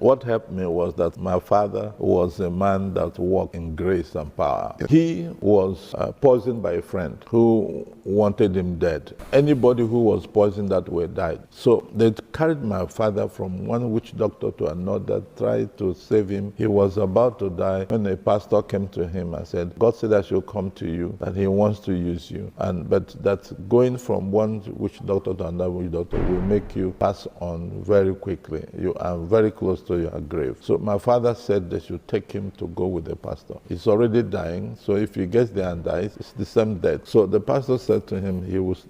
What helped me was that my father was a man that walked in grace and power. He was poisoned by a friend who wanted him dead. Anybody who was poisoned that way died. So they carried my father from one witch doctor to another, tried to save him. He was about to die when a pastor came to him and said, God said I should come to you, that he wants to use you. But that going from one witch doctor to another witch doctor will make you pass on very quickly. You are very close to your grave. So my father said they should take him to go with the pastor. He's already dying, so if he gets there and dies, it's the same death. So the pastor said to him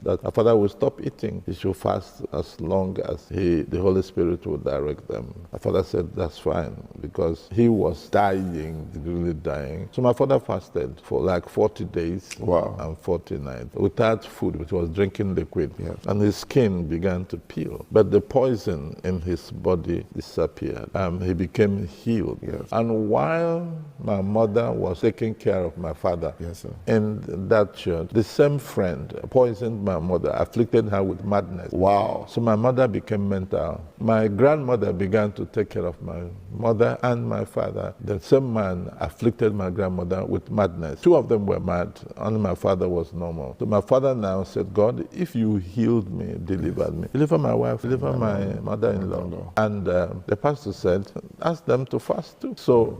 that my father will stop eating. He should fast as long as the Holy Spirit will direct them. My father said that's fine because he was dying, really dying. So my father fasted for like 40 days and 40 nights without food, which was drinking liquid. Yes. And his skin began to peel. But the poison in his body disappeared. He became healed. Yes. And while my mother was taking care of my father in that church, the same friend poisoned my mother, afflicted her with madness. Wow. So my mother became mental. My grandmother began to take care of my mother and my father. The same man afflicted my grandmother with madness. Two of them were mad, only my father was normal. So my father now said, God, if you healed me, delivered me, deliver my wife, deliver my mother-in-law. And the pastor said, ask them to fast too. So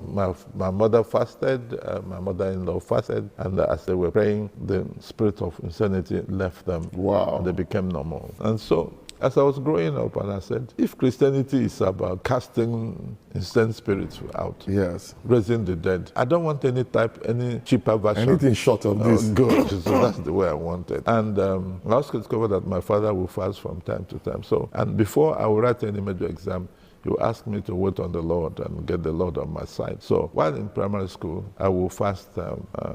my mother fasted, my mother-in-law fasted, and as they were praying, the spirit of insanity left them. Wow. And they became normal. And so as I was growing up, and I said, if Christianity is about casting insane spirits out, raising the dead, I don't want any cheaper version. Anything short of this. Good. So that's the way I wanted. And I also discovered that my father will fast from time to time. So, and before I would write any major exam, he would ask me to wait on the Lord and get the Lord on my side. So while in primary school, I will fast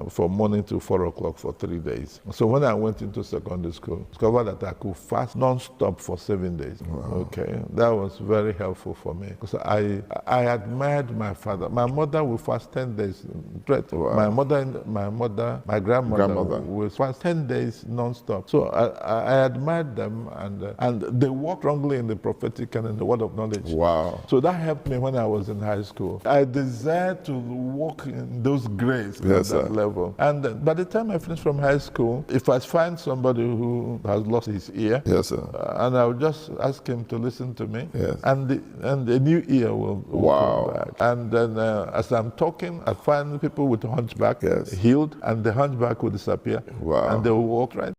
from morning to 4 o'clock for 3 days. So when I went into secondary school, I discovered that I could fast non-stop for 7 days. Wow. Okay, that was very helpful for me because I admired my father. My mother would fast 10 days straight. Wow. My grandmother would fast 10 days non-stop. So I admired them, and they walked strongly in the prophetic and in the word of knowledge. Wow. So that helped me when I was in high school. I desired to walk in those graces at that level. And by the time I finished from high school, if I find somebody who has lost his ear, and I would just ask him to listen to me, and the new ear will come back. And then as I'm talking, I find people with hunchback healed, and the hunchback will disappear, and they will walk right.